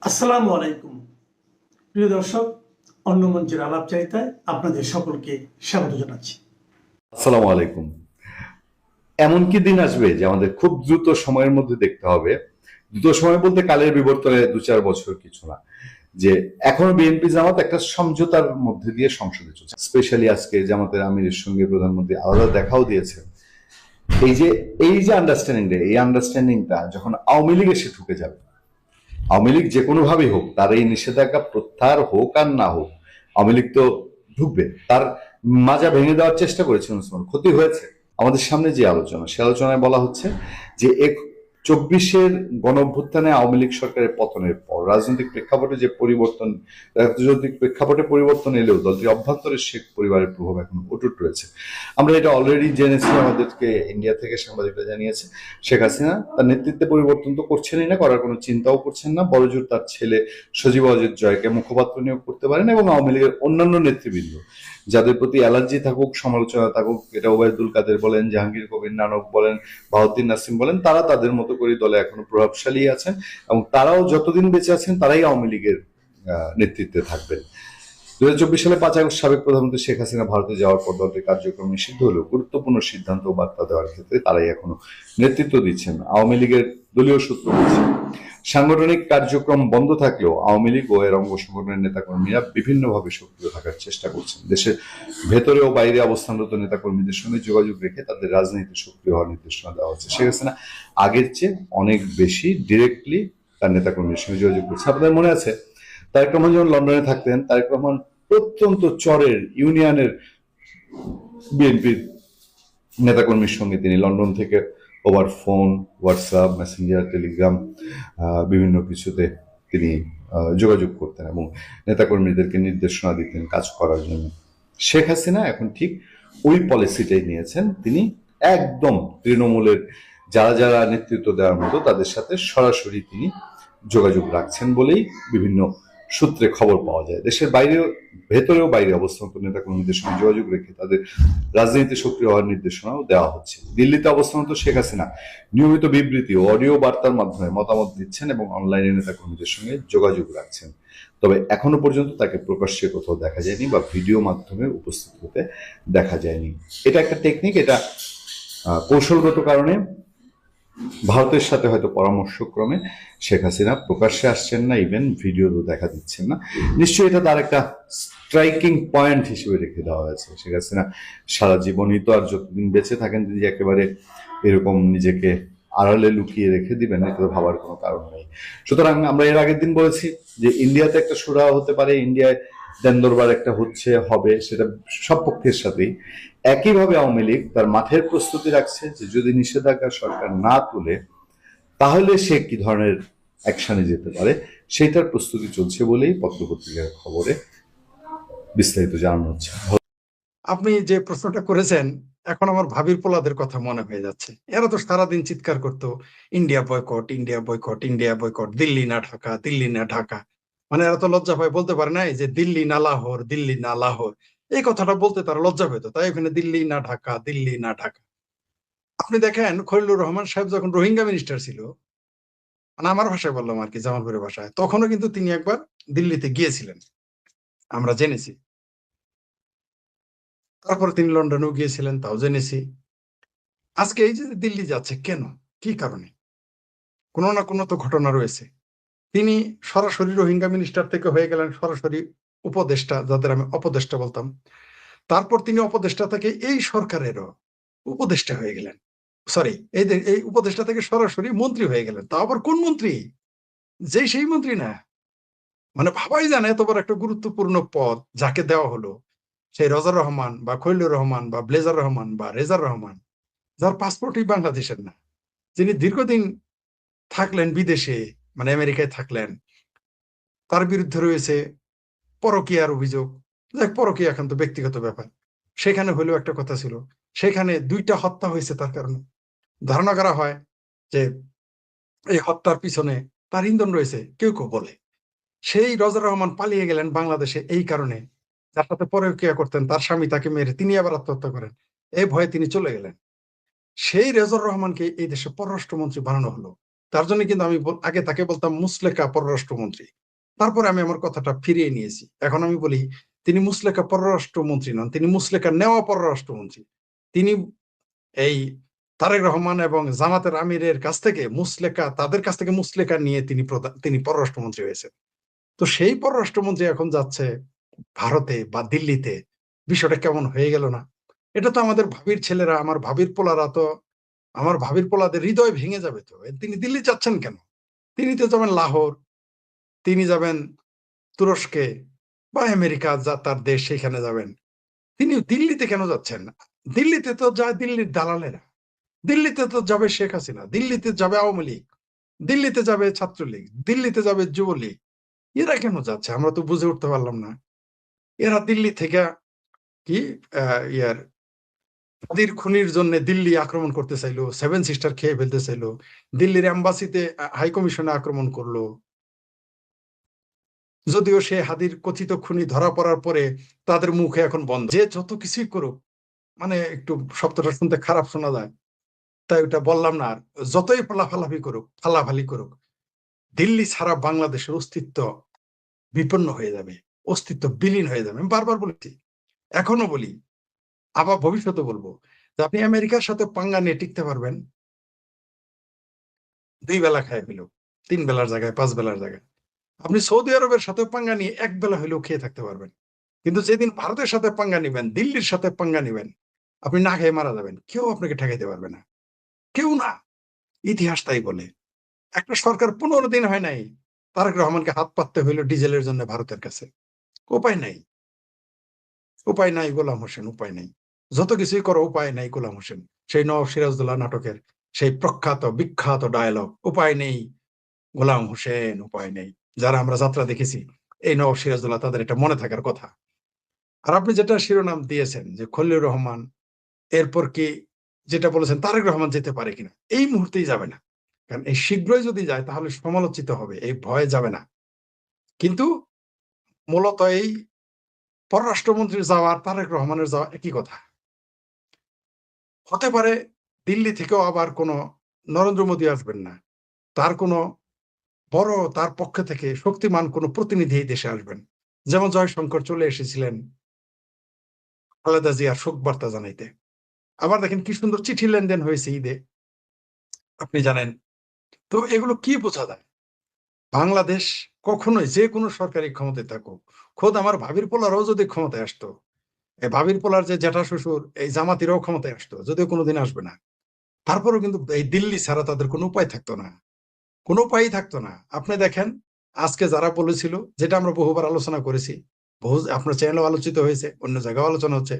আসসালামু আলাইকুম প্রিয় দর্শক, অন্য মঞ্চের আলাপচারিতায় আপনাদের সকলকে স্বাগত জানাচ্ছি। আসসালামু আলাইকুম। এমন কি দিন আসবে যে আমাদের খুব দ্রুত সময়ের মধ্যে দেখতে হবে, দ্রুত সময় বলতে কালের বিবর্তনে 2-4 বছর কিছু না, যে এখনো বিএনপি জামাত একটা সমঝোতার মধ্যে দিয়ে সংসদে চলছে। স্পেশালি আজকে জামাতের আমিরের সঙ্গে প্রধানমন্ত্রী আলাদা দেখাও দিয়েছে। এই যে আন্ডারস্ট্যান্ডিংটা, এই আন্ডারস্ট্যান্ডিংটা যখন আওয়ামী লীগ এসে ঢুকে যাবে, আওয়ামী লীগ যে কোনো ভাবেই হোক, তার এই নিষেধাজ্ঞা প্রত্যাহার হোক আর না হোক, আওয়ামী লীগ তো ঢুকবে। তার মাজা ভেঙে দেওয়ার চেষ্টা করেছে মুসলমান, ক্ষতি হয়েছে। আমাদের সামনে যে আলোচনা, সে আলোচনায় বলা হচ্ছে যে 24-এর গণঅভ্যুত্থানে আওয়ামী লীগ সরকারের পতনের পর রাজনৈতিক প্রেক্ষাপটে যে পরিবর্তন, রাজনৈতিক প্রেক্ষাপটে পরিবর্তন এলেও দলটির অভ্যন্তরে শেখ পরিবারের প্রভাব এখন অটুট রয়েছে। আমরা এটা অলরেডি জেনেছি, আমাদেরকে ইন্ডিয়া থেকে সাংবাদিকরা জানিয়েছে শেখ হাসিনা তার নেতৃত্বে পরিবর্তন তো করছেনই না, করার কোনো চিন্তাও করছেন না। বড়জোর তার ছেলে সজীব অজিত জয়কে মুখপাত্র নিয়োগ করতে পারেন এবং আওয়ামী লীগের অন্যান্য নেতৃবৃন্দ যাদের প্রতি অ্যালার্জি থাকুক, সমালোচনা থাকুক, এটা ওবায়দুল কাদের বলেন, জাহাঙ্গীর কবির নানক বলেন, বাহাউদ্দিন নাসিম বলেন, তারা তাদের মতো করে দলে এখনো প্রভাবশালী আছেন এবং তারাও যতদিন বেঁচে আছেন তারাই আওয়ামী লীগের নেতৃত্বে থাকবেন। 2024 সালে 5 আগস্ট সাবেক প্রধানমন্ত্রী শেখ হাসিনা ভারতে যাওয়ার পর দলটির কার্যক্রম নিষিদ্ধ হলেও গুরুত্বপূর্ণ সিদ্ধান্ত ও বার্তা দেওয়ার ক্ষেত্রে তারাই এখনো নেতৃত্ব দিচ্ছেন। আওয়ামী লীগের দলীয় সূত্র বলছে, সাংগঠনিক কার্যক্রম বন্ধ থাকলেও আওয়ামী লীগ ও এর অঙ্গ সংগঠনের নেতাকর্মীরা বিভিন্নভাবে সক্রিয় থাকার চেষ্টা করছেন। দেশের ভেতরে ও বাইরে অবস্থানরত নেতাকর্মীদের সঙ্গে যোগাযোগ রেখে তাদের রাজনীতিতে সক্রিয় হওয়ার নির্দেশনা দেওয়া হচ্ছে। শেখ হাসিনা আগের চেয়ে অনেক বেশি ডিরেক্টলি তার নেতাকর্মীদের সঙ্গে যোগাযোগ করছে। আপনাদের মনে আছে তারেক রহমান যখন লন্ডনে থাকতেন, তারেক রহমান প্রত্যন্ত চরের ইউনিয়নের বিএনপির নেতাকর্মীর সঙ্গে তিনি লন্ডন থেকে over phone, WhatsApp, Messenger, Telegram বিভিন্ন কিছুতে তিনি যোগাযোগ করতেন এবং নেতাকর্মীদেরকে নির্দেশনা দিতেন কাজ করার জন্য। শেখ হাসিনা এখন ঠিক ওই পলিসিটাই নিয়েছেন। তিনি একদম তৃণমূলের যারা যারা নেতৃত্ব দেওয়ার মতো তাদের সাথে সরাসরি তিনি যোগাযোগ রাখছেন বলেই বিভিন্ন সূত্রে খবর পাওয়া যায়। দেশের বাইরেও, ভেতরেও বাইরে অবস্থানরত নেতাকর্মীদের সঙ্গে যোগাযোগ রেখে তাদের রাজনীতিতে সক্রিয় হওয়ার নির্দেশনাও দেওয়া হচ্ছে। দিল্লিতে অবস্থানরত শেখ হাসিনা নিয়মিত বিবৃতি ও অডিও বার্তার মাধ্যমে মতামত দিচ্ছেন এবং অনলাইনে নেতাকর্মীদের সঙ্গে যোগাযোগ রাখছেন। তবে এখনো পর্যন্ত তাকে প্রকাশ্যে কোথাও দেখা যায়নি বা ভিডিও মাধ্যমে উপস্থিত হতে দেখা যায়নি। এটা একটা টেকনিক, এটা কৌশলগত কারণে ভারতের সাথে হয়তো পরামর্শক্রমে শেখ হাসিনা প্রকাশ্যে আসছেন না, ইভেন ভিডিও তো দেখা দিচ্ছেন না। নিশ্চয়ই এটা তার একটা স্ট্রাইকিং পয়েন্ট হিসেবে রেখে দেওয়া হয়েছে। শেখ হাসিনা সারা জীবনই তো আর যতদিন বেঁচে থাকেন তিনি একেবারে এরকম নিজেকে আড়ালে লুকিয়ে রেখে দিবেন, এটা তো ভাবার কোনো কারণ নেই। সুতরাং আমরা এর আগের দিন বলেছি যে ইন্ডিয়াতে একটা সুরা হতে পারে, ইন্ডিয়ায় দেন দরবার একটা হচ্ছে, হবে, সেটা সব পক্ষের সাথেই। একইভাবে আওয়ামী লীগ তার মাঠের প্রস্তুতি রাখছে যে যদি নিষেধাজ্ঞা সরকার না তুলে তাহলে সে কি ধরনের অ্যাকশনে যেতে পারে, সেইটার প্রস্তুতি চলছে বলেই পত্রপত্রিকার খবরে বিস্তারিত জানানো হচ্ছে। আপনি যে প্রশ্নটা করেছেন, এখন আমার ভাবির পোলাদের কথা মনে হয়ে যাচ্ছে। এরা তো সারাদিন চিৎকার করতো India boycott, India boycott, India boycott, Delhi না ঢাকা, দিল্লি না ঢাকা। মানে এরা তো লজ্জা পায়, বলতে পারে না যে দিল্লি না লাহোর, দিল্লি না লাহোর। এই কথাটা বলতে তারা লজ্জা পেত, তাই এখানে দিল্লি না ঢাকা, দিল্লি না ঢাকা। আপনি দেখেন খলিলুর রহমান সাহেব যখন রোহিঙ্গা মিনিস্টার ছিল, মানে আমার ভাষায় বললাম আর কি, জামালপুরের ভাষায়, তখনও কিন্তু তিনি একবার দিল্লিতে গিয়েছিলেন, আমরা জেনেছি। তারপরে তিনি লন্ডনেও গিয়েছিলেন, তাও জেনেছি। আজকে এই যে দিল্লি যাচ্ছে কেন, কি কারণে? কোনো না কোনো তো ঘটনা রয়েছে। তিনি সরাসরি রোহিঙ্গা মিনিস্টার থেকে হয়ে গেলেন সরাসরি উপদেষ্টা, যাদের আমি অপদেষ্টা বলতাম। তারপর তিনি অপদেষ্টা থেকে এই সরকারেরও উপদেষ্টা হয়ে গেলেন। সরি, এই উপদেষ্টা থেকে সরাসরি মন্ত্রী হয়ে গেলেন। তা আবার কোন মন্ত্রী? যেই সেই মন্ত্রী না। মানে ভাবাই জানে এত বড় একটা গুরুত্বপূর্ণ পদ যাকে দেওয়া হলো, সেই রজার রহমান বা খলিলুর রহমান বা ব্লেজার রহমান বা রেজার রহমান, যার পাসপোর্টই বাংলাদেশের না, যিনি দীর্ঘদিন থাকলেন বিদেশে, মানে আমেরিকায় থাকলেন। তার বিরুদ্ধে রয়েছে পরকীয়ার অভিযোগ। দেখ, পরকীয়া এখন তো ব্যক্তিগত ব্যাপার, সেখানে হলেও একটা কথা ছিল। সেখানে 2টা হত্যা হয়েছে তার কারণে। ধারণা করা হয় যে এই হত্যার পিছনে তার ইন্ধন রয়েছে, কেউ কেউ বলে। সেই রজার রহমান পালিয়ে গেলেন বাংলাদেশে এই কারণে, যার সাথে পরকীয়া করতেন তার স্বামী তাকে মেরে তিনি আবার আত্মহত্যা করেন, এই ভয়ে তিনি চলে গেলেন। সেই রেজর রহমানকে এই দেশে পররাষ্ট্রমন্ত্রী বানানো হলো। তার জন্য কিন্তু আমি আগে তাকে বলতাম মুসলেকা পররাষ্ট্রমন্ত্রী। তারপরে আমি আমার কথাটা ফিরিয়ে নিয়েছি। এখন আমি বলি তিনি মুসলেকা পররাষ্ট্রমন্ত্রী নন, তিনি মুসলেকা নেওয়া পররাষ্ট্রমন্ত্রী। তিনি এই তারেক রহমান এবং জামাতের আমিরের কাছ থেকে তাদের কাছ থেকে মুসলেকা নিয়ে তিনি পররাষ্ট্রমন্ত্রী হয়েছেন। তো সেই পররাষ্ট্রমন্ত্রী এখন যাচ্ছে ভারতে বা দিল্লিতে, বিষয়টা কেমন হয়ে গেল না? এটা তো আমাদের ভাবির ছেলেরা, আমার ভাবির পোলাদের হৃদয় ভেঙে যাবে। তো তিনি দিল্লি যাচ্ছেন কেন? তিনি তো যাবেন লাহোর, তিনি যাবেন তুরস্কে বা আমেরিকা, যা তার দেশ, সেখানে যাবেন। তিনি দিল্লিতে কেন যাচ্ছেন? দিল্লিতে তো যায় দিল্লির দালালেরা, দিল্লিতে তো যাবে শেখ হাসিনা, দিল্লিতে যাবে আওয়ামী লীগ, দিল্লিতে যাবে ছাত্রলীগ, দিল্লিতে যাবে যুবলীগ। এরা কেন যাচ্ছে আমরা তো বুঝে উঠতে পারলাম না। এরা দিল্লি থেকে কি ইয়ার হাদির খুনির জন্য দিল্লি আক্রমণ করতে চাইলো, সেভেন সিস্টার খেয়ে ফেলতে চাইলো, দিল্লির এম্বাসিতে হাই কমিশনে আক্রমণ করলো। যদিও সে হাদির কথিত খুনি ধরা পড়ার পরে তাদের মুখে এখন বন্ধ। যে যত কিছুই করুক, মানে একটু শব্দটা শুনতে খারাপ শোনা যায়, তাই ওটা বললাম না। আর যতই ফালাফালি করুক, দিল্লি ছাড়া বাংলাদেশের অস্তিত্ব বিপন্ন হয়ে যাবে, অস্তিত্ব বিলীন হয়ে যাবে। আমি বারবার বলেছি, এখনো বলি, আবার ভবিষ্যতে বলবো, যে আপনি আমেরিকার সাথে পাঙ্গা নিয়ে টিকতে পারবেন 2 বেলা খায় পেলেও, 3 বেলার জায়গায় 5 বেলার জায়গায়। আপনি সৌদি আরবের সাথে পাঙ্গা নিয়ে 1 বেলা হলেও খেয়ে থাকতে পারবেন। কিন্তু যেদিন ভারতের সাথে পাঙ্গা নিবেন, দিল্লির সাথে পাঙ্গা নিবেন, আপনি না খেয়ে মারা যাবেন। কেউ আপনাকে ঠেকাইতে পারবে না, কেউ না। ইতিহাস তাই বলে। একটা সরকার 15 দিন হয় নাই, তারেক রহমানকে হাত পাততে হইল ডিজেলের জন্য ভারতের কাছে। উপায় নাই, উপায় নাই গোলাম হোসেন, উপায় নাই। যত কিছুই করো, উপায় নাই গোলাম হোসেন। সেই নওয়াব সিরাজউদ্দৌলা নাটকের সেই প্রখ্যাত বিখ্যাত ডায়লগ, উপায় নেই গোলাম হোসেন, উপায় নেই। যারা আমরা যাত্রা দেখেছি, এই নওয়াব সিরাজউদ্দৌলা, তাদের এটা মনে থাকার কথা। আর আপনি যেটা শিরোনাম দিয়েছেন যে খলিলুর রহমান, এরপর কি যেটা বলেছেন তারেক রহমান যেতে পারে কিনা, এই মুহূর্তেই যাবে না। কারণ এই শীঘ্রই যদি যায় তাহলে সমালোচিত হবে, এই ভয়ে যাবে না। কিন্তু মূলত এই পররাষ্ট্রমন্ত্রীর যাওয়া আর তারেক রহমানের যাওয়া একই কথা। হতে পারে দিল্লি থেকেও আবার কোনো নরেন্দ্র মোদী আসবেন না, তার কোনো বড়, তার পক্ষে থেকে শক্তিমান কোনো প্রতিনিধি এই দেশে আসবেন। যেমন জয়শঙ্কর চলে এসেছিলেন খালেদা জিয়ার শোক বার্তা জানাইতে। আবার দেখেন কি সুন্দর চিঠি লেনদেন হয়েছে ঈদে, আপনি জানেন। তো এগুলো কি বোঝা যায়? বাংলাদেশ কখনোই, যে কোনো সরকারি ক্ষমতায় থাকুক, খোদ আমার ভাবির পোলারাও যদি ক্ষমতায় আসতো, এই ভাবির পোলার যে জ্যাঠা শ্বশুর এই জামাতিরাও ক্ষমতায় আসতো, যদিও কোনোদিন আসবে না, তারপরেও কিন্তু এই দিল্লি ছাড়া তাদের কোনো উপায় থাকতো না, কোনো উপায়ই থাকতো না। আপনি দেখেন, আজকে যারা বলেছিল, যেটা আমরা বহুবার আলোচনা করেছি, আপনার চ্যানেলও আলোচিত হয়েছে, অন্য জায়গায় আলোচনা হচ্ছে,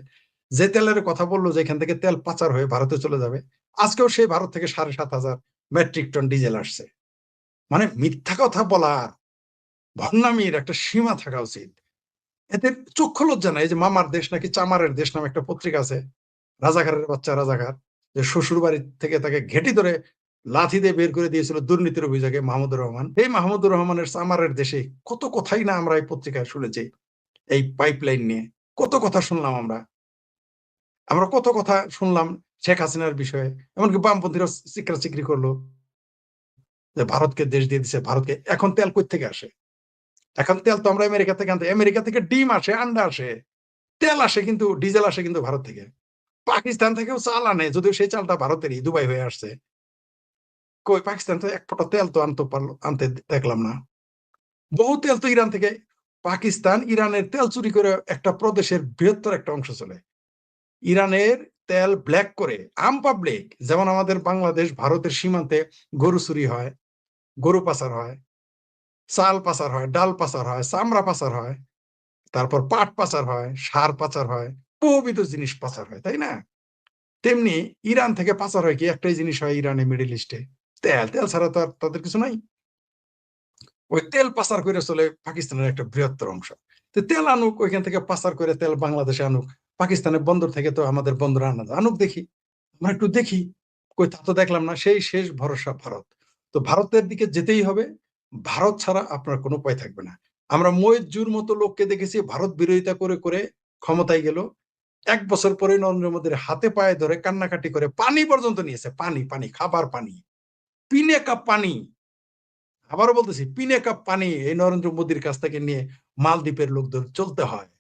যে তেলের কথা বললো যে এখান থেকে তেল পাচার হয়ে ভারতে চলে যাবে, আজকেও সেই ভারত থেকে 7,500 মেট্রিক টন ডিজেল আসছে। মানে মিথ্যা কথা বলার, ভণ্ডামির একটা সীমা থাকা উচিত। এদের চক্ষু লজ্জা নাই। এই যে মামার দেশ নাকি চামারের দেশ নামে একটা পত্রিকা আছে, রাজাকারের বাচ্চা রাজাকার, যে শ্বশুর বাড়ি থেকে তাকে ঘেঁটি ধরে লাথি দিয়ে বের করে দিয়েছিল দুর্নীতির অভিযোগে মাহমুদুর রহমান। এই মাহমুদুর রহমানের চামারের দেশে কত কথাই না আমরা এই পত্রিকায় শুনেছি। এই পাইপলাইন নিয়ে কত কথা শুনলাম আমরা, কত কথা শুনলাম শেখ হাসিনার বিষয়ে। এমনকি বামপন্থীরা চিকরি করলো যে ভারতকে দেশ দিয়ে দিচ্ছে, ভারতকে। এখন তেল কই থেকে আসে? এখন তেল তো আমরা আমেরিকা থেকে আনতে, আমেরিকা থেকে ডিম আসে, আন্ডা আসে, তেল আসে, কিন্তু ডিজেল আসে কিন্তু ভারত থেকে। পাকিস্তান থেকেও চাল আনে, যদিও সেই চালটা ভারতেরই, দুবাই হয়ে আসছে। কই পাকিস্তান থেকে এক ফোঁটা তেল তো আনতে দেখলাম না। বহু তেল তো ইরান থেকে, পাকিস্তান ইরানের তেল চুরি করে একটা প্রদেশের বৃহত্তর একটা অংশ চলে। ইরানের তেল ব্ল্যাক করে আম পাবলিক, যেমন আমাদের বাংলাদেশ ভারতের সীমান্তে গরু চুরি হয়, গরু পাচার হয়, চাল পাচার হয়, ডাল পাচার হয়, চামড়া পাচার হয়, তারপর পাট পাচার হয়, সার পাচার হয়, বহুবিধ জিনিস পাচার হয়, তাই না? তেমনি ইরান থেকে পাচার হয় কি একটাই জিনিস হয়, ইরানে, মিডল ইস্টে তেল। তেল ছাড়া তো আর তাদের কিছু নাই। ওই তেল পাচার করে চলে পাকিস্তানের একটা বৃহত্তর অংশ। তো তেল আনুক, ওইখান থেকে পাচার করে তেল বাংলাদেশে আনুক। পাকিস্তানের বন্দর থেকে তো আমাদের বন্দর আনা আনুক, দেখি, আমরা একটু দেখি। কই তা তো দেখলাম না। সেই শেষ ভরসা ভারত। তো ভারতের দিকে যেতেই হবে, ভারত ছাড়া আপনার কোনো উপায় থাকবে না। আমরা মইজুর মতো লোককে দেখেছি ভারত বিরোধিতা করে করে ক্ষমতায় গেল, 1 বছর পরে নরেন্দ্র মোদীর হাতে পায়ে ধরে কান্নাকাটি করে পানি পর্যন্ত নিয়েছে, পানি, পানি, খাবার পানি, 3 কাপ পানি। আবারও বলতেছি, 3 কাপ পানি এই নরেন্দ্র মোদীর কাছ থেকে নিয়ে মালদ্বীপের লোকদের চলতে হয়।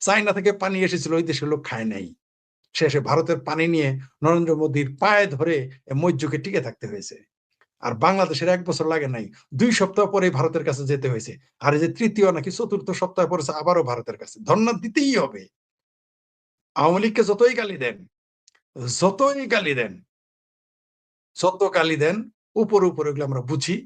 চায়না থেকে পানি এসেছিল, ওই দেশের লোক খায় নাই, শেষে ভারতের পানি নিয়ে নরেন্দ্র মোদীর পায়ে ধরে মৈর্যকে টিকে থাকতে হয়েছে। আর বাংলাদেশের 1 বছর লাগে নাই, 2 সপ্তাহ পরে ভারতের কাছে যেতে হয়েছে। আর এই যে তৃতীয় নাকি চতুর্থ সপ্তাহ পরে আবারও ভারতের কাছে, ধন্যবাদ দিতেই হবে। আওয়ামী লীগকে যতই গালি দেন, যতই গালি দেন, যত গালি দেন, উপরে উপরে ওগুলো আমরা বুঝি,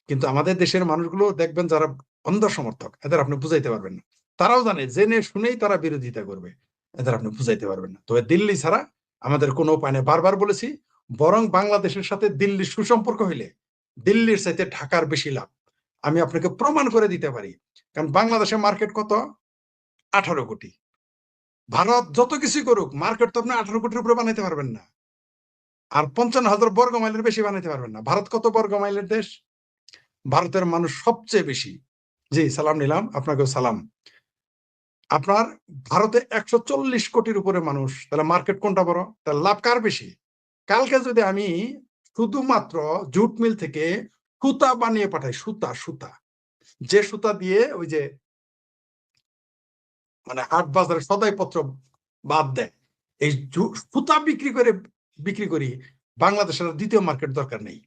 কিন্তু আমাদের দেশের মানুষগুলো দেখবেন যারা অন্ধ সমর্থক, এদের আপনি বুঝাইতে পারবেন না। তারাও জানে, জেনে শুনেই তারা বিরোধিতা করবে, এদের আপনি বুঝাইতে পারবেন না। তবে দিল্লি ছাড়া আমাদের কোনো উপায় নেই, বারবার বলেছি। বরং বাংলাদেশের সাথে দিল্লির সুসম্পর্ক হইলে দিল্লির চাইতে ঢাকার বেশি লাভ, আমি আপনাকে প্রমাণ করে দিতে পারি। কারণ বাংলাদেশের মার্কেট কত? 18 কোটি। ভারত যত কিছু করুক, মার্কেট তো আপনি 18 কোটির উপরে বানাইতে পারবেন না। আর 55,000 বর্গ মাইলের বেশি বানাইতে পারবেন না। ভারত কত বর্গ মাইলের দেশ? ভারতের মানুষ সবচেয়ে বেশি। জি, সালাম নিলাম, আপনাকেও সালাম। আপনার ভারতে 140 কোটির উপরে মানুষ, তাহলে মার্কেট কোনটা বড়? তাহলে লাভ কার বেশি? কালকে যদি আমি শুধুমাত্র জুট মিল থেকে সুতা বানিয়ে পাঠাই, সুতা সুতা, যে সুতা দিয়ে ওই যে মানে হাট বাজারে সদাইপত্র বাদ দেয়, এই সুতা বিক্রি করি, বাংলাদেশের দ্বিতীয় মার্কেট দরকার নেই।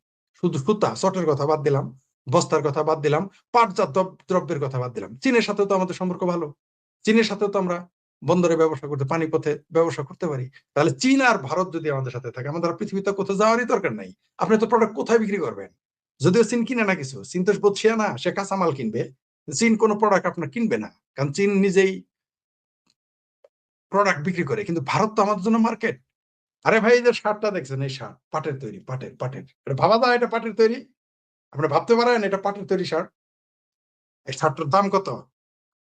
শুধু সুতা, চটের কথা বাদ দিলাম, বস্তার কথা বাদ দিলাম, পাটজাত দ্রব্যের কথা বাদ দিলাম। চীনের সাথেও তো আমাদের সম্পর্ক ভালো, চীনের সাথেও তো আমরা বন্দরে ব্যবসা করতে, পানিপথে ব্যবসা করতে পারি। তাহলে চীন আর ভারত যদি আমাদের সাথে থাকে, আমাদের পৃথিবীতে কোথাও যাওয়ারই দরকার নাই। আপনি তো প্রোডাক্ট কোথায় বিক্রি করবেন? যদিও চীন কিনে না কিছু, চীন তো বলছিয়া না, সে কাঁচামাল কিনবে। চীন কোনো প্রোডাক্ট আপনার কিনবে না, কারণ চীন নিজেই প্রোডাক্ট বিক্রি করে। কিন্তু ভারত তো আমাদের জন্য মার্কেট। আরে ভাই, এই যে শার্টটা দেখছেন, এই শার্ট পাটের তৈরি, পাটের এটা ভাবা যায়, এটা পাটের তৈরি? আপনি ভাবতে পারেন এটা পাটের তৈরি শার্ট? এই শার্টটার দাম কত?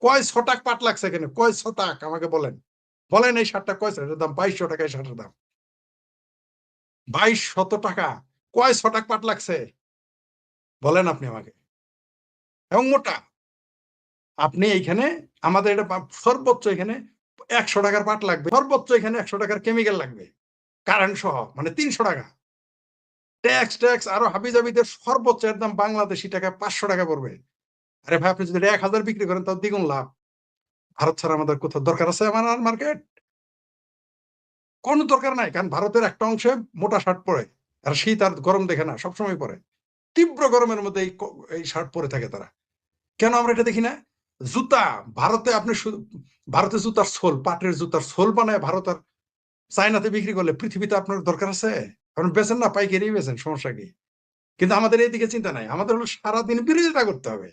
কয় ছটাক পাট লাগছে এখানে, কয় ছটাক আমাকে বলেন। বলেন এই শার্টটা কয়, এটার দাম 2200 টাকা। এই শার্টের দাম 2200 টাকা। কয় ছটাক পাট লাগছে বলেন আপনি আমাকে, এবং মোটা। আপনি এইখানে আমাদের এটা সর্বোচ্চ এখানে 100 টাকার পাট লাগবে, সর্বোচ্চ এখানে 100 টাকার কেমিক্যাল লাগবে, কারেন্ট সহ, মানে 300 টাকা। ট্যাক্স আরো হাবিজাবিদের সর্বোচ্চ এর দাম বাংলাদেশি টাকা 500 টাকা পড়বে। আরে ভাই, আপনি যদি 1000 বিক্রি করেন তাও দ্বিগুণ লাভ। ভারত ছাড়া আমাদের কোথাও দরকার আছে আমার মার্কেট? কোনো দরকার নাই, কারণ ভারতের একটা অংশে মোটা শার্ট পরে, আর শীত আর গরম দেখে না, সবসময় পরে। তীব্র গরমের মধ্যে এই শার্ট পরে থাকে তারা। কেন আমরা এটা দেখি না? জুতা ভারতে, আপনি ভারতে জুতার সোল, পাটের জুতার সোল বানায় ভারত আর চায়নাতে বিক্রি করলে পৃথিবীতে আপনার দরকার আছে? আপনি বেচেন না, পাইকারি বেচেন, সমস্যা কি? কিন্তু আমাদের এইদিকে চিন্তা নাই, আমাদের হলো সারাদিন বিরোধিতা করতে হবে।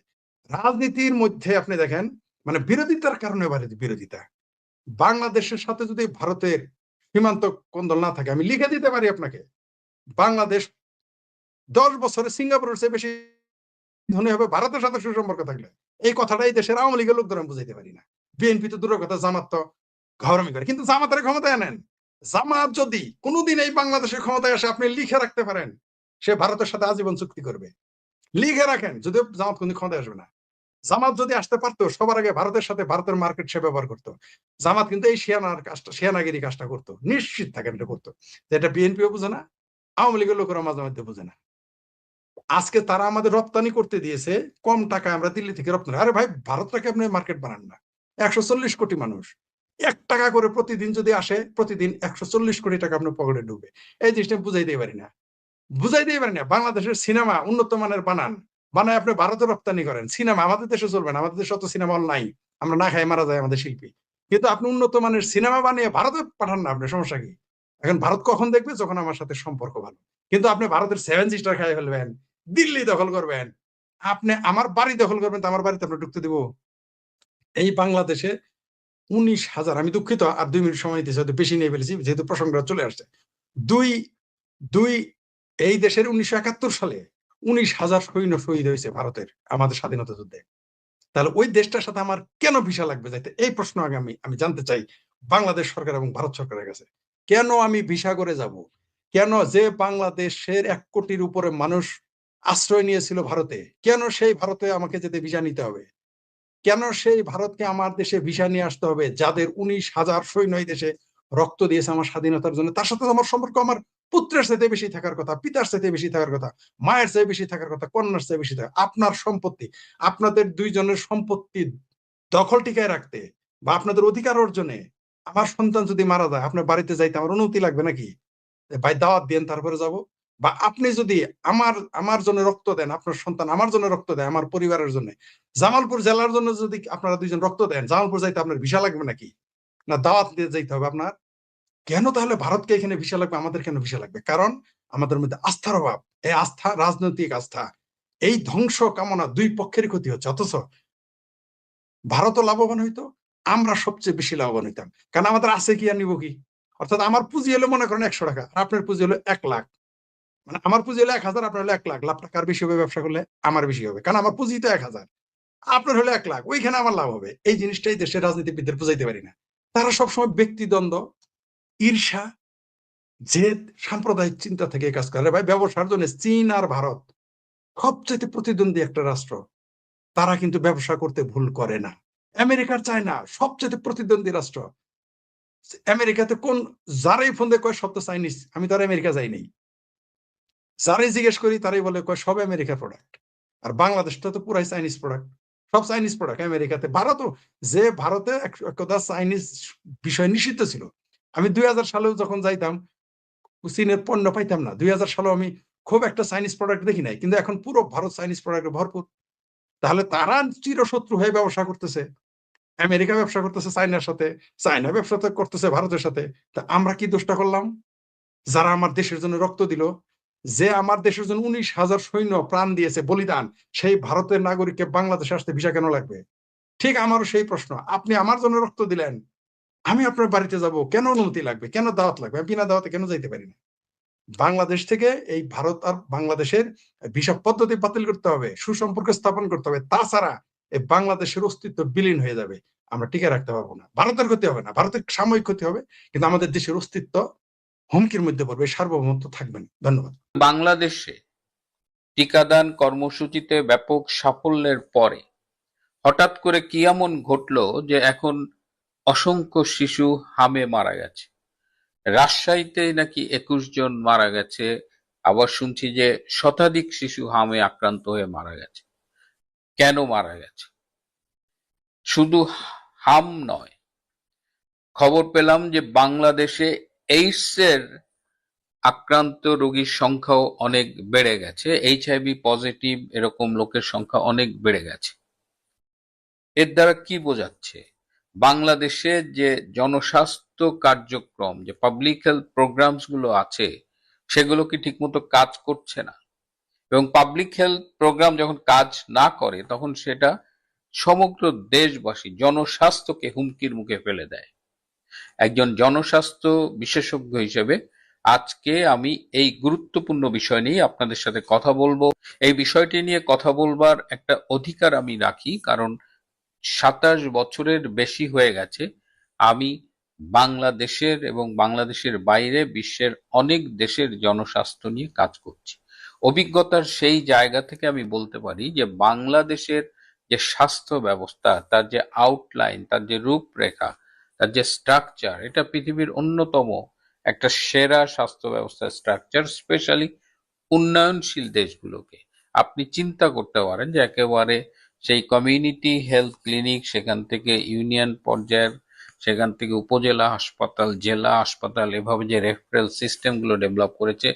রাজনীতির মধ্যে আপনি দেখেন, মানে বিরোধিতার কারণে বিরোধিতা। বাংলাদেশের সাথে যদি ভারতের সীমান্ত কোন্দল না থাকে, আমি লিখে দিতে পারি আপনাকে, বাংলাদেশ 10 বছরে সিঙ্গাপুরের চেয়ে বেশি ধনী হবে ভারতের সাথে সুসম্পর্ক থাকলে। এই কথাটাই দেশের আওয়ামী লীগের লোকদের আমি বুঝাইতে পারি না। বিএনপি তো দূরের কথা, জামাত তো ঘাওরামি করে, কিন্তু জামাতের ক্ষমতায় আনেন। জামাত যদি কোনোদিন এই বাংলাদেশের ক্ষমতায় আসে, আপনি লিখে রাখতে পারেন সে ভারতের সাথে আজীবন চুক্তি করবে। লিখে রাখেন, যদিও জামাত কোনদিন ক্ষমতায় আসবে না। জামাত যদি আসতে পারতো, সবার আগে ভারতের সাথে ভারতের মার্কেট সে ব্যবহার করতো। জামাত কিন্তু এই শিয়ানাগিরি কাজটা করতো, নিশ্চিত থাকেন এটা করতো। এটা বিএনপিও বুঝে না, আওয়ামী লীগের লোকেরা মাঝে মধ্যে বুঝে না। আজকে তারা আমাদের রপ্তানি করতে দিয়েছে কম টাকায়, আমরা দিল্লি থেকে রপ্তানি। আরে ভাই, ভারতটাকে আপনি মার্কেট বানান না। 140 কোটি মানুষ, 1 টাকা করে প্রতিদিন যদি আসে, প্রতিদিন 140 কোটি টাকা আপনার পকেটে ঢুকবে। এই জিনিসটা বুঝাইতেই পারি না, বাংলাদেশের সিনেমা উন্নত মানের বানায় আপনি ভারতে রপ্তানি করেন। সিনেমা আমাদের দেশে চলবে না, আমাদের দেশে অত সিনেমা হল নাই, আমরা না খাই মারা যায় আমাদের শিল্পী। কিন্তু আপনি উন্নত মানের সিনেমা বানিয়ে ভারতে পাঠান না, আপনার সমস্যা কি? এখন ভারত কখন দেখবে? যখন আমার সাথে সম্পর্ক ভালো। কিন্তু আপনি ভারতের 7 স্টার খাই ফেলবেন, দিল্লি দখল করবেন, আপনি আমার বাড়ি দখল করবেন, তো আমার বাড়িতে আপনি ঢুকতে দিব? এই বাংলাদেশে 19,000, আমি দুঃখিত আর 2 মিনিট সময় দিয়েছি, হয়তো বেশি নিয়ে ফেলেছি যেহেতু প্রসঙ্গটা চলে আসছে। দুই দুই এই দেশের 1971 সালে 19,000 সৈন্য শহীদ হয়েছে ভারতের, আমাদের স্বাধীনতা যুদ্ধে। তাহলে ওই দেশটার সাথে আমার কেন ভিসা লাগবে যাইতে? এই প্রশ্ন আগে আমি জানতে চাই বাংলাদেশ সরকার এবং ভারত সরকারের কাছে। কেন আমি ভিসা করে যাব? কেন, যে বাংলাদেশের 1 কোটির উপরে মানুষ আশ্রয় নিয়েছিল ভারতে, কেন সেই ভারতে আমাকে যেতে ভিসা নিতে হবে? কেন সেই ভারতকে আমার দেশে ভিসা নিয়ে আসতে হবে, যাদের 19,000 সৈন্য এই দেশে রক্ত দিয়েছে আমার স্বাধীনতার জন্য, তার সাথে আমার সম্পর্ক আমার পুত্রের চাইতে বেশি থাকার কথা, পিতার চাইতে বেশি থাকার কথা, মায়ের চেয়ে বেশি থাকার কথা, কন্যার চেয়ে বেশি থাকা। আপনার সম্পত্তি, আপনাদের দুইজনের সম্পত্তি দখল টিকায় রাখতে বা আপনাদের অধিকার অর্জনে আমার সন্তান যদি মারা যায়, আপনার বাড়িতে যাইতে আমার অনুমতি লাগবে নাকি? ভাই দাওয়াত দেন তারপরে যাব? বা আপনি যদি আমার জন্য রক্ত দেন, আপনার সন্তান আমার জন্য রক্ত দেয়, আমার পরিবারের জন্য, জামালপুর জেলার জন্য যদি আপনারা দুইজন রক্ত দেন, জামালপুর যাইতে আপনার ভিসা লাগবে নাকি? না দাওয়াত দিয়ে যাইতে হবে আপনার? কেন তাহলে ভারতকে এখানে ভিসা লাগবে, আমাদের কেন ভিসা লাগবে? কারণ আমাদের মধ্যে আস্থার অভাব। এই আস্থা, রাজনৈতিক আস্থা, এই ধ্বংস কামনা দুই পক্ষেরই ক্ষতি হচ্ছে। অথচ ভারতও লাভবান হইতো, আমরা সবচেয়ে বেশি লাভবান হইতাম। কারণ আমাদের আছে কি আর নিব কি? অর্থাৎ আমার পুঁজি হলো মনে করেন 100 টাকা, আর আপনার পুঁজি হলো 1 লাখ। মানে আমার পুঁজি হলো 1000, আপনার হলো 1 লাখ। লাভটা কার বেশি হবে ব্যবসা করলে? আমার বেশি হবে, কারণ আমার পুঁজি তো 1000, আপনার হলো 1 লাখ, ওইখানে আমার লাভ হবে। এই জিনিসটাই দেশের রাজনীতিবিদদের বুঝাইতে পারি না। তারা সবসময় ব্যক্তিদ্বন্দ্ব, ঈর্ষা, জেদ, সাম্প্রদায়িক চিন্তা থেকে কাজ করে। ভাই ব্যবসার জন্য চীন আর ভারত সবচেয়ে প্রতিদ্বন্দ্বী একটা রাষ্ট্র, তারা কিন্তু ব্যবসা করতে ভুল করে না। আমেরিকার চায়না সবচেয়ে প্রতিদ্বন্দ্বী রাষ্ট্র। আমেরিকাতে কোন, যারাই ফোন দিয়ে কয় সব তো চাইনিজ, আমি তো আর আমেরিকা যাই নাই, যারাই জিজ্ঞেস করি তারাই বলে কয় সব আমেরিকার প্রোডাক্ট। আর বাংলাদেশটা তো পুরাই চাইনিজ প্রোডাক্ট, সব চাইনিজ প্রোডাক্ট আমেরিকাতে। ভারতও, যে ভারতে একদা চাইনিজ বিষয় নিষিদ্ধ ছিল। আমি 2000 সালেও যখন যাইতাম চীনের পণ্য পাইতাম না। 2000 সালেও আমি খুব একটা চাইনিজ প্রোডাক্ট দেখি নাই, কিন্তু এখন পুরো ভারত চাইনিজ প্রোডাক্টে ভরপুর। তাহলে তারা চিরশত্রু হয়ে ব্যবসা করতেছে, আমেরিকা ব্যবসা করতেছে চায়নার সাথে, চায়না ব্যবসা করতেছে ভারতের সাথে। তা আমরা কি দোষটা করলাম? যারা আমার দেশের জন্য রক্ত দিল, যে আমার দেশের জন্য 19,000 সৈন্য প্রাণ দিয়েছে বলিদান, সেই ভারতের নাগরিককে বাংলাদেশে আসতে ভিসা কেন লাগবে? ঠিক আমারও সেই প্রশ্ন। আপনি আমার জন্য রক্ত দিলেন, আমি আপনার বাড়িতে যাব, কেন অনুমতি লাগবে, কেন দাওয়াত লাগবে? আমি বিনা দাওয়াতে কেন যাইতে পারি না? বাংলাদেশ থেকে এই ভারত আর বাংলাদেশের ভিসা পদ্ধতি বাতিল করতে হবে, সুসম্পর্ক স্থাপন করতে হবে। তাছাড়া এই বাংলাদেশের অস্তিত্ব বিলীন হয়ে যাবে, আমরা টিকে রাখতে পারবো না। ভারতের ক্ষতি হবে না, ভারতের সাময়িক ক্ষতি হবে, কিন্তু আমাদের দেশের অস্তিত্ব হুমকির মধ্যে পড়বে, সার্বভৌমত্ব থাকবে না। ধন্যবাদ। বাংলাদেশে টিকাদান কর্মসূচিতে ব্যাপক সাফল্যের পরে হঠাৎ করে কি এমন ঘটলো যে এখন অসংখ্য শিশু হামে মারা গেছে? রাজশাহীতে নাকি 21 জন মারা গেছে, আবার শুনছি যে শতাধিক শিশু হামে আক্রান্ত হয়ে মারা গেছে। কেন মারা গেছে? শুধু হাম নয়, খবর পেলাম যে বাংলাদেশে এইডসের আক্রান্ত রোগীর সংখ্যাও অনেক বেড়ে গেছে, HIV পজিটিভ এরকম লোকের সংখ্যা অনেক বেড়ে গেছে। এর দ্বারা কি বোঝাচ্ছে? বাংলাদেশে যে জনস্বাস্থ্য কার্যক্রম, যে পাবলিক হেলথ প্রোগ্রামস গুলো আছে, সেগুলো কি ঠিকমতো কাজ করছে না। এবং পাবলিক হেলথ প্রোগ্রাম যখন কাজ না করে তখন সেটা সমগ্র দেশবাসী, জনস্বাস্থ্যকে হুমকির মুখে ফেলে দেয়। একজন জনস্বাস্থ্য বিশেষজ্ঞ হিসেবে আজকে আমি এই গুরুত্বপূর্ণ বিষয় নিয়ে আপনাদের সাথে কথা বলবো। এই বিষয়টি নিয়ে কথা বলবার একটা অধিকার আমি রাখি, কারণ 27 বছরের বেশি হয়ে গেছে আমি বাংলাদেশের এবং বাংলাদেশের বাইরে বিশ্বের অনেক দেশের জনস্বাস্থ্য নিয়ে কাজ করছি। অভিজ্ঞতার সেই জায়গা থেকে আমি বলতে পারি যে বাংলাদেশের যে স্বাস্থ্য ব্যবস্থা, তার যে আউটলাইন, তার যে রূপরেখা, তার যে স্ট্রাকচার, এটা পৃথিবীর অন্যতম একটা সেরা স্বাস্থ্য ব্যবস্থার স্ট্রাকচার। স্পেশালি উন্নয়নশীল দেশগুলোকে আপনি চিন্তা করতে পারেন যে একেবারে সেই কমিউনিটি হেলথ ক্লিনিক, সেখান থেকে ইউনিয়ন পর্যায়ের, সেখান থেকে উপজেলা হাসপাতাল, জেলা হাসপাতাল, এভাবে যে রেফারেল সিস্টেমগুলো ডেভেলপ করেছে।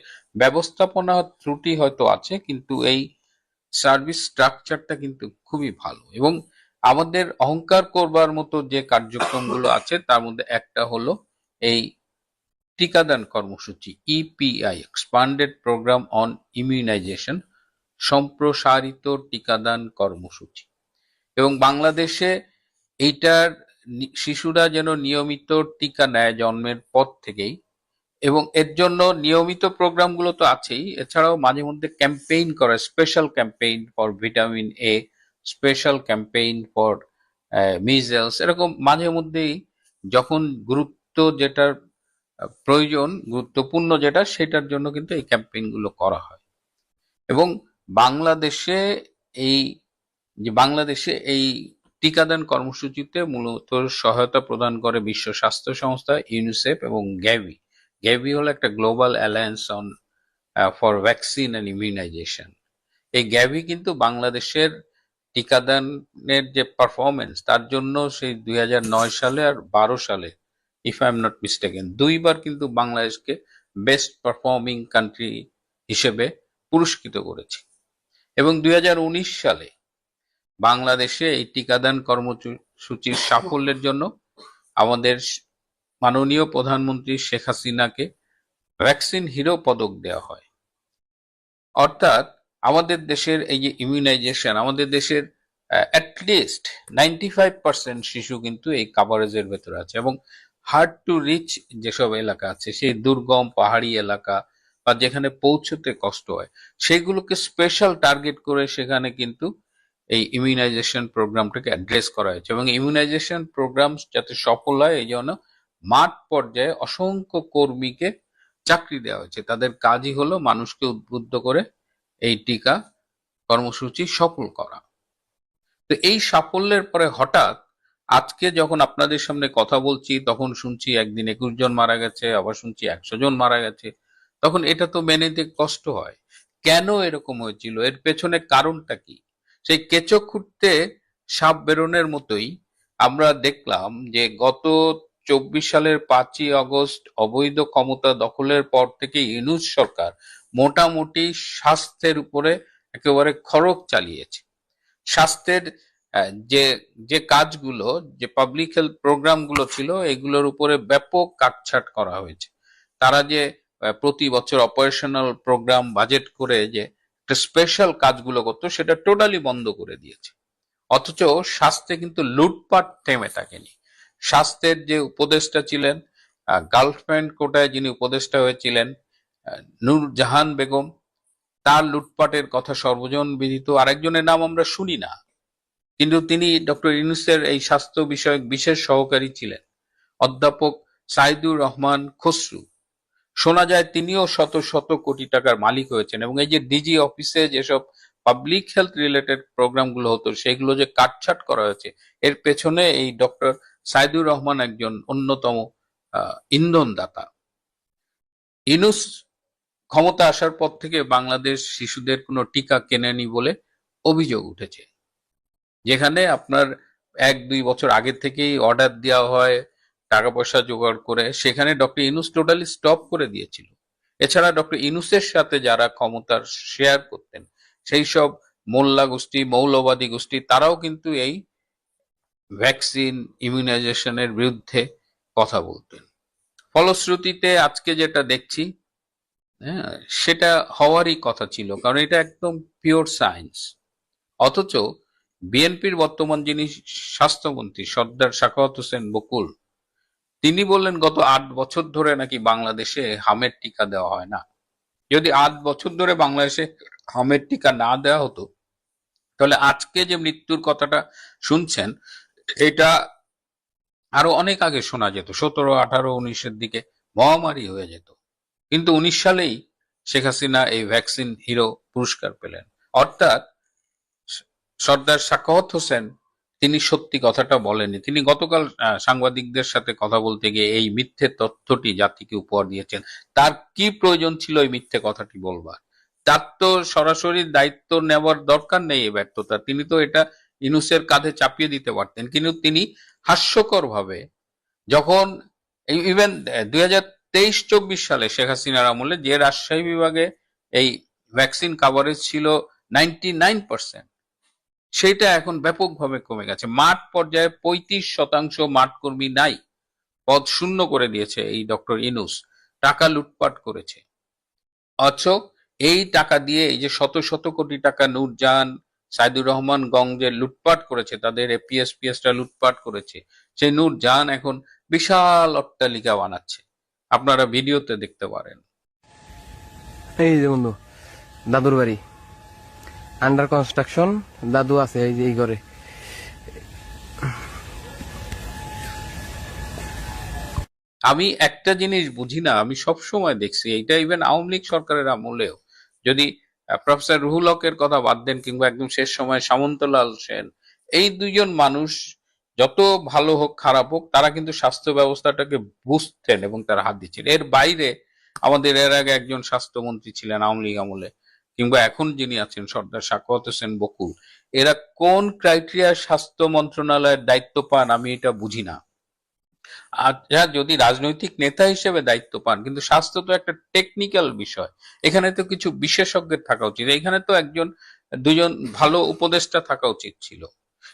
ব্যবস্থাপনা ত্রুটি হয়তো আছে, কিন্তু এই সার্ভিস স্ট্রাকচারটা কিন্তু খুবই ভালো। এবং আমাদের অহংকার করবার মতো যে কার্যক্রমগুলো আছে তার মধ্যে একটা হলো এই টিকাদান কর্মসূচি, EPI, expanded programme on immunization, সম্প্রসারিত টিকাদান কর্মসূচি। এবং বাংলাদেশে এইটার শিশুরা যেন নিয়মিত টিকা নেয় জন্মের পর থেকেই, এবং এর জন্য নিয়মিত প্রোগ্রামগুলো তো আছেই, এছাড়াও মাঝে মধ্যে ক্যাম্পেইন করে, special campaign for vitamin A, special campaign for measles, এরকম মাঝে মধ্যেই যখন যেটার প্রয়োজন, গুরুত্বপূর্ণ যেটা, সেটার জন্য কিন্তু এই ক্যাম্পেইন গুলো করা হয়। এবং বাংলাদেশে এই বাংলাদেশে এই টিকাদান কর্মসূচিতে মূলত সহায়তা প্রদান করে বিশ্ব স্বাস্থ্য সংস্থা, ইউনিসেফ এবং গ্যাভি। গ্যাভি হলো একটা global alliance on for vaccine and immunization. এই গ্যাভি কিন্তু বাংলাদেশের টিকাদানের যে পারফরমেন্স তার জন্য সেই 2009 সালে আর 12 সালে, if I am not mistaken, দুইবার কিন্তু বাংলাদেশকে বেস্ট পারফর্মিং কান্ট্রি হিসেবে পুরস্কৃত করেছে। এবং 2019 সালে বাংলাদেশে এই টিকাদান কর্মসূচির সাফল্যের জন্য আমাদের মাননীয় প্রধানমন্ত্রী শেখ হাসিনাকে ভ্যাকসিন হিরো পদক দেওয়া হয়। অর্থাৎ আমাদের দেশের এই যে ইমিউনাইজেশন, আমাদের দেশের অ্যাটলিস্ট 95% শিশু কিন্তু এই কাভারেজের ভেতরে আছে। এবং হার্ড টু রিচ যেসব এলাকা আছে, সেই দুর্গম পাহাড়ি এলাকা বা যেখানে পৌঁছতে কষ্ট হয়, সেইগুলোকে স্পেশাল টার্গেট করে সেখানে কিন্তু এই ইমিউনাইজেশন প্রোগ্রামটাকে অ্যাড্রেস করা হয়েছে। এবং ইমিউনাইজেশন প্রোগ্রাম যাতে সফল হয় এই জন্য মাঠ পর্যায়ে অসংখ্য কর্মীকে চাকরি দেওয়া হয়েছে। তাদের কাজই হলো মানুষকে উদ্বুদ্ধ করে এই টিকা কর্মসূচি সফল করা। তো এই সাফল্যের পরে হঠাৎ আজকে যখন আপনাদের সামনে কথা বলছি, তখন শুনছি একদিন 21 জন মারা গেছে, আবার শুনছি 100 জন মারা গেছে। তখন এটা তো মেনে নিতে কষ্ট হয়। কেন এরকম হয়েছিল, এর পেছনে কারণটা কি? সেই কেঁচো খুঁড়তে সাপ বেরোনোর মতোই আমরা দেখলাম যে গত 24 সালের 5ই আগস্ট অবৈধ ক্ষমতা দখলের পর থেকে ইউনূস সরকার মোটামুটি স্বাস্থ্যের উপরে একেবারে খড়গ চালিয়েছে। স্বাস্থ্যের যে যে কাজগুলো, যে পাবলিক হেলথ প্রোগ্রামগুলো ছিল, এগুলোর উপরে ব্যাপক কাটছাট করা হয়েছে। তারা যে প্রতি বছর অপারেশনাল প্রোগ্রাম বাজেট করে যে একটা স্পেশাল কাজগুলো করতো, সেটা টোটালি বন্ধ করে দিয়েছে। অথচ স্বাস্থ্যে কিন্তু লুটপাট থেমে থাকেনি। স্বাস্থ্যের যে উপদেষ্টা ছিলেন, গার্লফ্রেন্ড কোটায় যিনি উপদেষ্টা হয়েছিলেন, নূরজাহান বেগম, তার লুটপাটের কথা সর্বজন বিদিত। আরেকজনের নাম আমরা শুনি না, কিন্তু তিনি ডক্টর ইউনূসের এই স্বাস্থ্য বিষয়ক বিশেষ সহকারী ছিলেন, অধ্যাপক সাইদুর রহমান খসরু। শোনা যায় তিনিও শত শত কোটি টাকার মালিক হয়েছেন। এবং এই যে ডিজি অফিসে যেসব পাবলিক হেলথ রিলেটেড প্রোগ্রামগুলো হতো, সেগুলো যে কাটছাট করা হয়েছে, এর পেছনে এই ডক্টর সাইদুর রহমান একজন অন্যতম ইন্ধনদাতা। ইউনূস ক্ষমতা আসার পর থেকে বাংলাদেশ শিশুদের কোনো টিকা কেনেনি বলে অভিযোগ উঠেছে। যেখানে আপনার 1-2 বছর আগে থেকেই অর্ডার দেওয়া হয় টাকা পয়সা জোগাড় করে, সেখানে ডক্টর ইউনূস টোটালি স্টপ করে দিয়েছিল। এছাড়া ডক্টর ইউনূসের সাথে যারা ক্ষমতার শেয়ার করতেন, সেই সব মোল্লা গোষ্ঠী, মৌলবাদী গোষ্ঠী, তারাও কিন্তু এই ভ্যাকসিন ইমিউনাইজেশনের বিরুদ্ধে কথা বলতেন। ফলশ্রুতিতে আজকে যেটা দেখছি, হ্যাঁ, সেটা হওয়ারই কথা ছিল, কারণ এটা একদম পিওর সায়েন্স। অথচ বিএনপির বর্তমান যিনি স্বাস্থ্যমন্ত্রী সর্দার সাখাওয়াত হোসেন বকুল, তিনি বললেন গত 8 বছর ধরে নাকি বাংলাদেশে হামের টিকা দেওয়া হয় না। যদি 8 বছর ধরে বাংলাদেশে হামের টিকা না দেওয়া হতো, তাহলে আজকে যে মৃত্যুর কথাটা শুনছেন, এটা আরো অনেক আগে শোনা যেত। 17, 18, 19-এর দিকে মহামারী হয়ে যেত। কিন্তু 19 সালেই শেখ হাসিনা এই ভ্যাকসিন হিরো পুরস্কার পেলেন। অর্থাৎ সর্দার সাখাওয়াত হোসেন তিনি সত্যি কথাটা বলেননি। তিনি গতকাল সাংবাদিকদের সাথে কথা বলতে গিয়ে এই মিথ্যে তথ্যটি জাতিকে উপহার দিয়েছেন। তার কি প্রয়োজন ছিল এই মিথ্যে কথাটি বলবার? তার তো সরাসরি দায়িত্ব নেওয়ার দরকার নেই এই ব্যর্থতা। তিনি তো এটা ইউনূসের কাঁধে চাপিয়ে দিতে পারতেন। কিন্তু তিনি হাস্যকর ভাবে, যখন ইভেন 2023-24 সালে শেখ হাসিনার আমলে যে রাজশাহী বিভাগে এই ভ্যাকসিন কাভারেজ ছিল 99%, সেটা এখন ব্যাপকভাবে কমে গেছে। মাঠ পর্যায়ে 35% মাঠ কর্মী নাই, পদ শূন্য করে দিয়েছে এই ডক্টর ইউনূস। টাকা লুটপাট করেছে। অথচ এই টাকা দিয়ে এই যে শত শত কোটি টাকা নূরজাহান, সাইদুর রহমান গঞ্জে লুটপাট করেছে, তাদের এপিএসপিএসটা লুটপাট করেছে, সেই নূরজাহান এখন বিশাল অট্টালিকা বানাচ্ছে। আপনারা ভিডিওতে দেখতে পারেন। এই যে বন্ধু, দাদুর বাড়ি আন্ডার কনস্ট্রাকশন, দাদু আছে এই যে এই ঘরে। আমি একটা জিনিস বুঝি না, আমি সব সময় দেখছি, এইটা ইভেন আওয়ামী লীগ সরকারের আমলেও, যদি প্রফেসর রুহুল হকের কথা বাদ দেন, কিংবা একদম শেষ সময় সামন্তলাল সেন, এই দুইজন মানুষ যত ভালো হোক খারাপ হোক তারা কিন্তু স্বাস্থ্য ব্যবস্থাটাকে বুঝতেন এবং তারা হাত দিচ্ছেন। এর বাইরে আমাদের এর আগে একজন স্বাস্থ্যমন্ত্রী ছিলেন আওয়ামী লীগ আমলে, কিংবা এখন যিনি আছেন সর্দার সাখাওয়াত হোসেন বকুল, এরা কোন ক্রাইটেরিয়া স্বাস্থ্য মন্ত্রণালয়ের দায়িত্ব পান আমি এটা বুঝি না। আচ্ছা, যদি রাজনৈতিক নেতা হিসেবে দায়িত্ব পান, কিন্তু স্বাস্থ্য তো একটা টেকনিক্যাল বিষয়, এখানে তো কিছু বিশেষজ্ঞের থাকা উচিত, এখানে তো একজন দুজন ভালো উপদেষ্টা থাকা উচিত ছিল।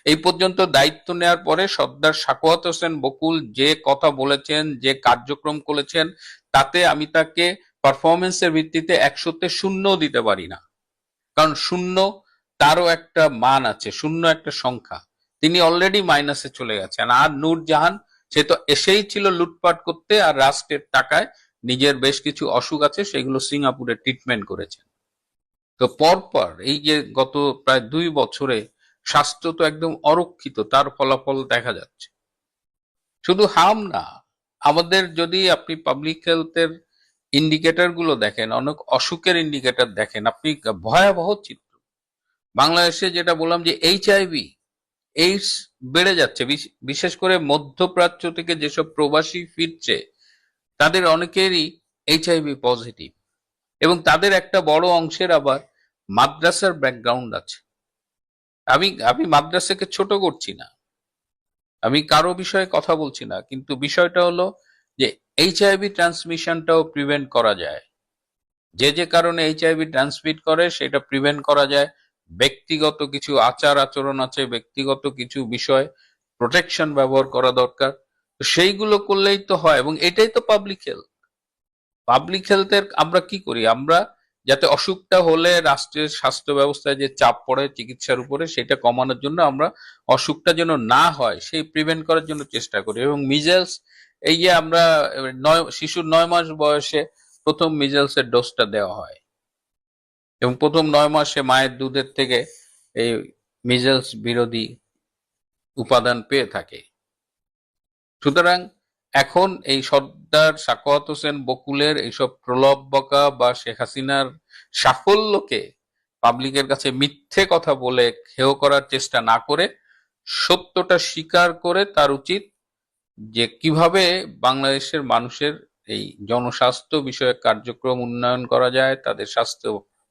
এই পর্যন্ত দায়িত্ব নেওয়ার পরে সর্দার সাখাওয়াত হোসেন বকুল যে কথা বলেছেন, যে কার্যক্রম করেছেন, তাতে আমি তাকে পারফরমেন্সের ভিত্তিতে 100-তে 0 দিতে পারি না। কারণ 0 তারও একটা মান আছে, 0 একটা সংখ্যা। তিনি অলরেডি মাইনাসে চলে গেছেন। আর নূরজাহান, সে তো এসেই ছিল লুটপাট করতে, আর রাষ্ট্রের টাকায় নিজের বেশ কিছু অসুখ আছে সেগুলো সিঙ্গাপুরে ট্রিটমেন্ট করেছেন। তো পরপর এই যে গত প্রায় 2 বছরে স্বাস্থ্য তো একদম অরক্ষিত, তার ফলাফল দেখা যাচ্ছে। শুধু হাম না, আমাদের যদি আপনি পাবলিক হেলথের ইন্ডিকেটর গুলো দেখেন, অনেক অসুখের ইন্ডিকেটর দেখেন, আপনি ভয়াবহ চিত্র। বাংলাদেশে যেটা বললাম যে এইচআইভি এইডস বেড়ে যাচ্ছে, বিশেষ করে মধ্যপ্রাচ্য থেকে যেসব প্রবাসী ফিরছে তাদের অনেকেরই এইচআইভি পজিটিভ, এবং তাদের একটা বড় অংশের আবার মাদ্রাসার ব্যাকগ্রাউন্ড আছে। আমি আমি মাদ্রাসাকে ছোট করছি না, আমি কারো বিষয়ে কথা বলছি না, কিন্তু বিষয়টা হলো যে এইচআইভি ট্রান্সমিশনটাও প্রিভেন্ট করা যায়। যে যে কারণে এইচআইভি ট্রান্সমিট করে সেটা প্রিভেন্ট করা যায়। ব্যক্তিগত কিছু আচার আচরণ আছে, ব্যক্তিগত কিছু বিষয় প্রোটেকশন ব্যবহার করা দরকার, তো সেইগুলো করলেই তো হয়। এবং এটাই তো পাবলিক হেলথ। পাবলিক হেলথের আমরা কি করি, আমরা যাতে অসুখটা হলে রাষ্ট্রের স্বাস্থ্য ব্যবস্থায় যে চাপ পড়ে চিকিৎসার উপরে সেটা কমানোর জন্য, আমরা অসুখটা যেন না হয় সেই প্রিভেন্ট করার জন্য চেষ্টা করি। এবং মিজেলস, এই যে আমরা শিশুর 9 মাস বয়সে প্রথম মিজেলসের ডোজটা দেওয়া হয়, এবং প্রথম 9 মাসে মায়ের দুধের থেকে এই মিজেলস বিরোধী উপাদান পেয়ে থাকে। সুতরাং এখন এই সর্দার সাখাওয়াত হোসেন বকুলের এইসব প্রলোভ বকা বা শেখ হাসিনার সাফল্যকে পাবলিকের কাছে মিথ্যে কথা বলে হেয় করার চেষ্টা না করে সত্যটা স্বীকার করে তার উচিত যে কিভাবে বাংলাদেশের মানুষের এই জনস্বাস্থ্য বিষয়ক কার্যক্রম উন্নয়ন করা যায়, তাদের স্বাস্থ্য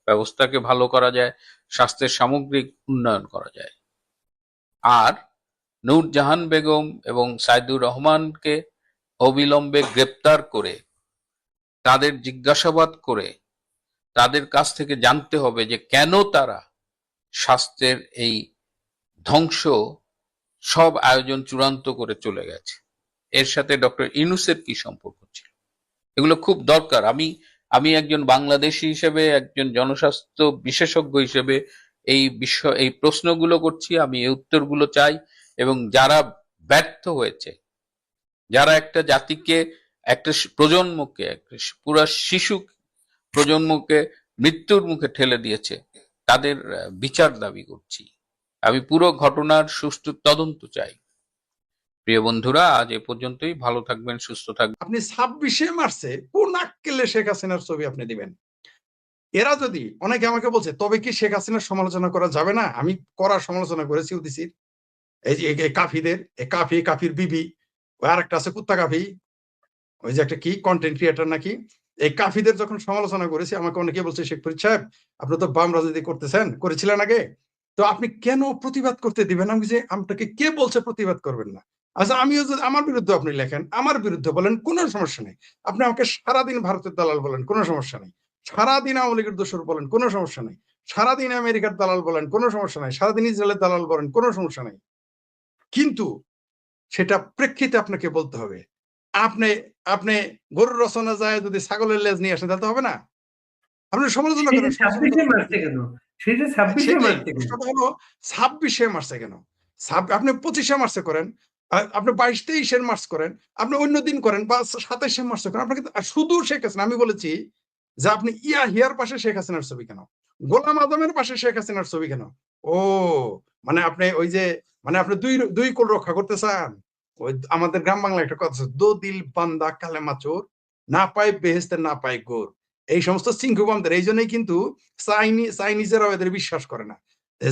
ব্যবস্থাকে ভালো করা যায়, স্বাস্থ্যের সামগ্রিক উন্নয়ন করা যায়। আর নূরজাহান বেগম এবং সাইদুর রহমানকে অবিলম্বে গ্রেপ্তার করে তাদের জিজ্ঞাসাবাদ করে তাদের কাছ থেকে জানতে হবে যে কেন তারা স্বাস্থ্যের এই ধ্বংস সব আয়োজন চূড়ান্ত করে চলে গেছে। এর সাথে ডক্টর ইউনূসের কি সম্পর্ক ছিল, এগুলো খুব দরকার। আমি একজন বাংলাদেশী হিসেবে, একজন জনস্বাস্থ্য বিশেষজ্ঞ হিসেবে এই প্রশ্নগুলো করছি, আমি এই উত্তরগুলো চাই। এবং যারা ব্যর্থ হয়েছে, যারা একটা জাতিকে, একটা প্রজন্মকে, একটা পুরা শিশু প্রজন্মকে মৃত্যুর মুখে ঠেলে দিয়েছে, তাদের বিচার দাবি করছি। আমি পুরো ঘটনার সুষ্ঠু তদন্ত চাই। প্রিয় বন্ধুরা, আজ এ পর্যন্তই। ভালো থাকবেন, সুস্থ থাকবেন। আপনি 26শে মার্চে কোন আক্কেলে শেখ হাসিনার ছবি আপনি দিবেন? এরা যদি, অনেকে আমাকে বলছে তবে কি শেখ হাসিনার সমালোচনা করা যাবে না? আমি করার সমালোচনা করেছি উদিসির, এই যে কাফিদের, কাফির বিবি, আর একটা আছে কুত্তা কাফি, ওই যে একটা কি কন্টেন্ট ক্রিয়েটর নাকি, এই কাফিদের যখন সমালোচনা করেছি আমাকে অনেকে বলছে শেখ ফরিদ সাহেব আপনি তো বাম রাজনীতি করেছিলেন আগে, তো আপনি কেন প্রতিবাদ করতে দিবেন? আমি যে আপনাকে কে বলছে প্রতিবাদ করবেন না? আচ্ছা, আমিও যদি আমার বিরুদ্ধে আপনি লেখেন, আমার বিরুদ্ধে বলেন, কোনো সমস্যা নেই। আপনি আমাকে সারাদিন ভারতের দালাল বলেন, কোনো সমস্যা নেই। সারাদিন আওয়ামী লীগের দোষর বলেন, কোনো সমস্যা নেই। সারাদিন আমেরিকার দালাল বলেন, কোনো সমস্যা নাই। সারাদিন ইসরায়েলের দালাল বলেন, কোনো সমস্যা নেই। কিন্তু সেটা প্রেক্ষিতে আপনাকে বলতে হবে। আপনি আপনি গরুর রচনা যায় যদি ছাগলের লেজ নিয়ে আসেন, তাহলে তো হবে না। আপনি সমালোচনা করেন। 26শে মার্চে কেন? সেটা 26শে মার্চে কেন? সেটা হলো 26শে মার্চে কেন? আপনি 25শে মার্চে করেন, আপনি 22-23 মার্চ করেন, আপনি অন্য দিন করেন, বা 27শে মার্চে করেন। আপনাকে শুধু শেখ হাসিনা, আমি বলেছি যে আপনি হিয়ার পাশে শেখ হাসিনার ছবি কেন? গোলাম আজমের পাশে শেখ হাসিনার ছবি কেন? ও মানে আপনি ওই যে, মানে আপনি দুই কুল রক্ষা করতে চান। ওই আমাদের গ্রাম বাংলা একটা কথা আছে, দো দিল বান্দা কালেমা চোর, না পায় বেহেস্তে না পায় গোর। এই সমস্ত সিংহবামদের, এই জন্যই কিন্তু চাইনিজেরাও এদের বিশ্বাস করে না।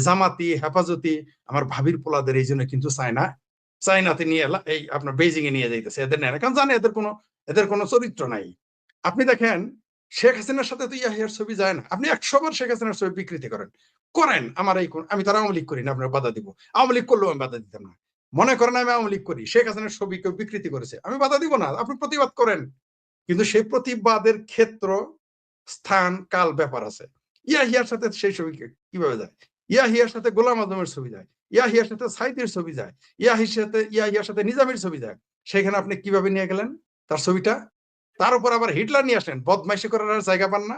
জামাতি হেফাজতি আমার ভাবির পোলাদের এই জন্য কিন্তু চায়নাতে নিয়ে এই আপনার বেজিং এ নিয়ে যাইতেছে, এদের নেয় না, কারণ জানে এদের কোনো চরিত্র নাই। আপনি দেখেন শেখ হাসিনার সাথে তো ইয়াহিয়ার ছবি যায় না, আপনি 100 বার শেখ হাসিনার ছবি বিকৃতি করেন আমার আমি তো আওয়ামী লীগ করি না, আপনার বাধা দিব, আওয়ামী লীগ করলেও আমি বাধা দিতাম না। মনে করেন আমি আওয়ামী লীগ করি, শেখ হাসিনার ছবি কেউ বিকৃতি করেছে, আমি বাধা দিব না, আপনি প্রতিবাদ করেন, কিন্তু সেই প্রতিবাদের ক্ষেত্র, স্থান, কাল ব্যাপার আছে। ইয়াহিয়ার সাথে সেই ছবি কিভাবে যায়? ইয়াহিয়ার সাথে গোলাম আজমের ছবি যায়, ইয়াহিয়ার সাথে সাইদের ছবি যায়, ইয়াহিয়ার সাথে নিজামের ছবি যায়, সেখানে আপনি কিভাবে নিয়ে গেলেন তার ছবিটা? তার উপর আবার হিটলার নিয়ে আসলেন, বদমাইশি করার জায়গা পান না।